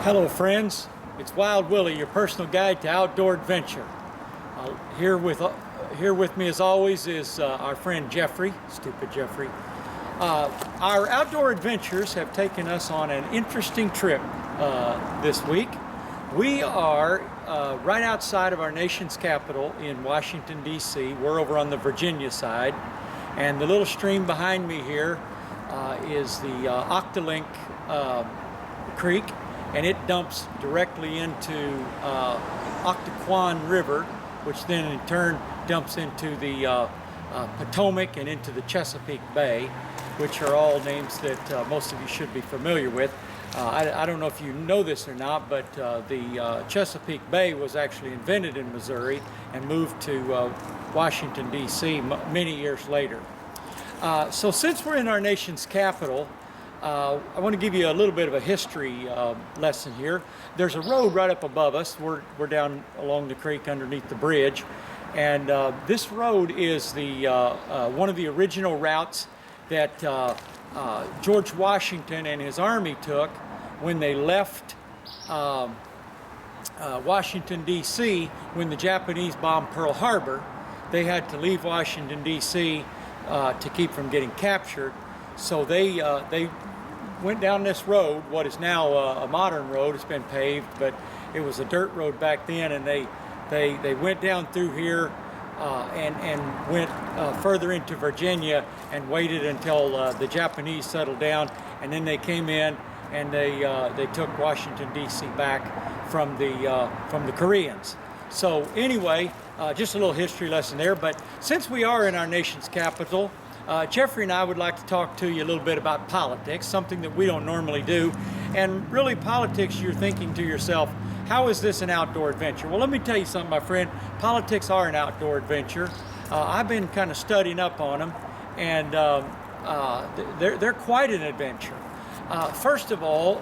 Hello friends, it's Wild Willie, your personal guide to outdoor adventure. Here with me as always is our friend Jeffrey, stupid Jeffrey. Our outdoor adventures have taken us on an interesting trip this week. We are right outside of our nation's capital in Washington, D.C. We're over on the Virginia side, and the little stream behind me here is the Octalink Creek, and it dumps directly into Occoquan River, which then in turn dumps into the Potomac and into the Chesapeake Bay, which are all names that most of you should be familiar with. I don't know if you know this or not, but the Chesapeake Bay was actually invented in Missouri and moved to Washington, D.C. many years later. So since we're in our nation's capital, I want to give you a little bit of a history lesson here. There's a road right up above us. We're down along the creek underneath the bridge, and this road is the one of the original routes that George Washington and his army took when they left Washington, D.C. when the Japanese bombed Pearl Harbor. They had to leave Washington, D.C. To keep from getting captured. So they went down this road, what is now a modern road. It's been paved, but it was a dirt road back then, and they went down through here and went further into Virginia and waited until the Japanese settled down, and then they came in and they took Washington, D.C. back from the Koreans. So anyway, just a little history lesson there. But since we are in our nation's capital, Jeffrey and I would like to talk to you a little bit about politics, something that we don't normally do. And really, politics, you're thinking to yourself, how is this an outdoor adventure? Well, let me tell you something, my friend. Politics are an outdoor adventure. I've been kind of studying up on them, and they're quite an adventure. First of all,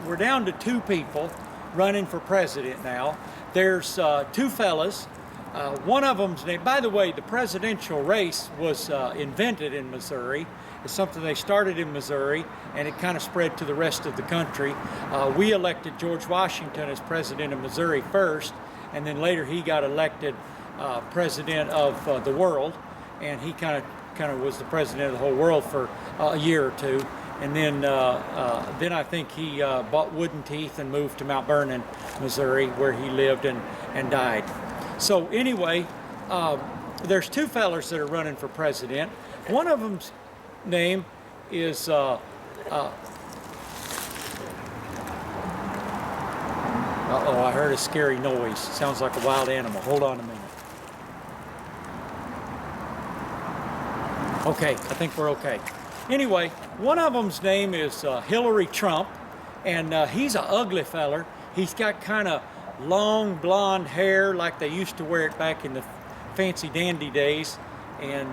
we're down to two people running for president now. There's two fellas. One of them's named, by the way, the presidential race was invented in Missouri. It's something they started in Missouri, and it kind of spread to the rest of the country. We elected George Washington as president of Missouri first, and then later he got elected president of the world, and he kind of was the president of the whole world for a year or two. And then I think he bought wooden teeth and moved to Mount Vernon, Missouri, where he lived and died. So anyway, there's two fellers that are running for president. One of them's name is uh-oh, I heard a scary noise. Sounds like a wild animal. Hold on a minute. Okay, I think we're okay. Anyway, one of them's name is Hillary Trump, and he's an ugly feller. He's got kind of long blonde hair like they used to wear it back in the fancy dandy days, and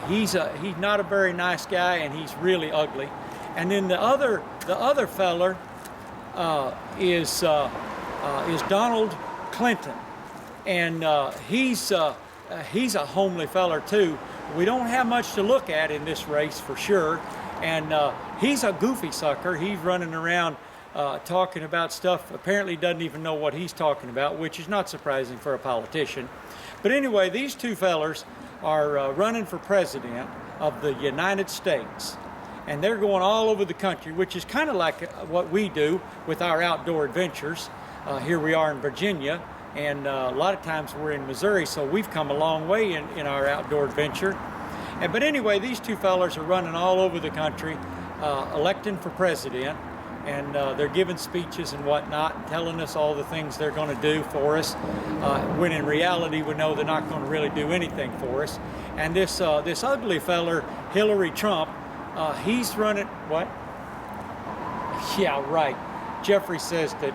he's not a very nice guy, and he's really ugly. And then the other feller is Donald Clinton, and he's a homely feller too. We don't have much to look at in this race for sure, and he's a goofy sucker. He's running around talking about stuff, apparently doesn't even know what he's talking about, which is not surprising for a politician. But anyway, these two fellers are running for president of the United States, and they're going all over the country, which is kind of like what we do with our outdoor adventures. Here we are in Virginia, and a lot of times we're in Missouri, so we've come a long way in our outdoor adventure. But anyway, these two fellers are running all over the country, electing for president, and they're giving speeches and whatnot, telling us all the things they're going to do for us, when in reality we know they're not going to really do anything for us. And this ugly feller, Hillary Trump, he's running, what? Yeah, right. Jeffrey says that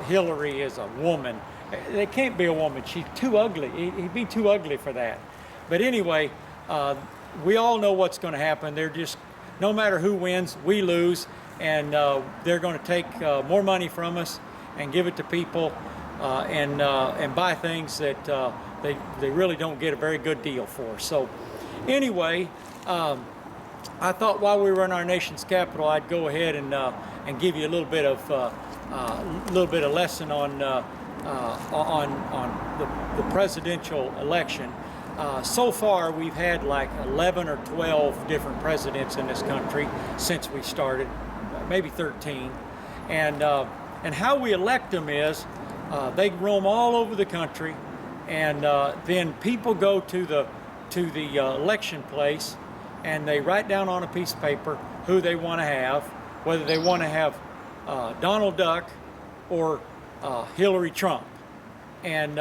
Hillary is a woman. It can't be a woman. She's too ugly. He'd be too ugly for that. But anyway, we all know what's going to happen. They're just, no matter who wins, we lose. And they're going to take more money from us and give it to people and buy things that they really don't get a very good deal for. So anyway, I thought while we were in our nation's capital, I'd go ahead and give you a little bit of lesson on the presidential election. So far, we've had like 11 or 12 different presidents in this country since we started, maybe 13, and how we elect them is they roam all over the country, and then people go to the election place, and they write down on a piece of paper who they want to have, whether they want to have Donald Duck or Hillary Trump. And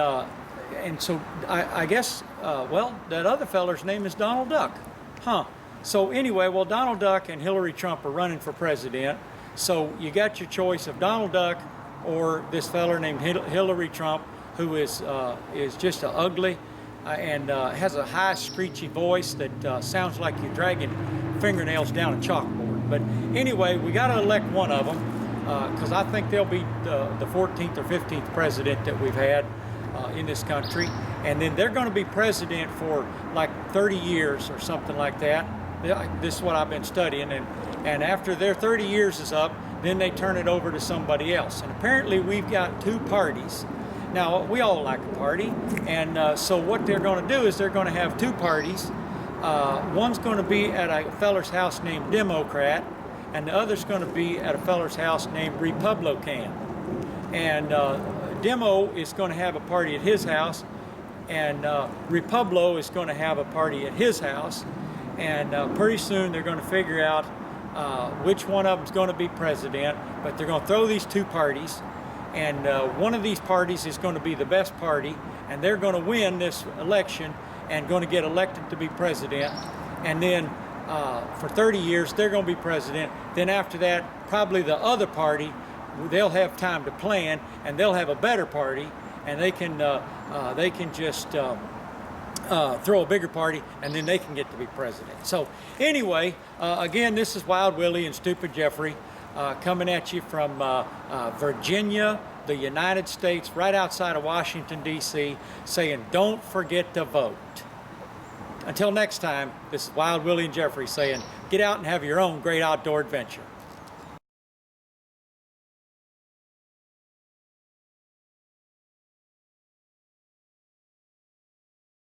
so I guess, well, that other feller's name is Donald Duck. Huh. So anyway, well, Donald Duck and Hillary Trump are running for president. So you got your choice of Donald Duck or this feller named Hillary Trump, who is just an ugly and has a high screechy voice that sounds like you're dragging fingernails down a chalkboard. But anyway, we got to elect one of them because I think they'll be the 14th or 15th president that we've had in this country. And then they're going to be president for like 30 years or something like that. This is what I've been studying. And after their 30 years is up, then they turn it over to somebody else. And apparently we've got two parties. Now, we all like a party, and so what they're going to do is they're going to have two parties. One's going to be at a feller's house named Democrat, and the other's going to be at a feller's house named Republican. And Demo is going to have a party at his house, and Republi is going to have a party at his house. And pretty soon they're going to figure out which one of them's going to be president, but they're going to throw these two parties. And one of these parties is going to be the best party, and they're going to win this election and going to get elected to be president. And then for 30 years, they're going to be president. Then after that, probably the other party, they'll have time to plan, and they'll have a better party, and they can just throw a bigger party, and then they can get to be president. So anyway, again, this is Wild Willie and Stupid Jeffrey. Coming at you from Virginia, the United States, right outside of Washington, D.C., saying, don't forget to vote. Until next time, this is Wild Willie and Jeffrey saying, get out and have your own great outdoor adventure.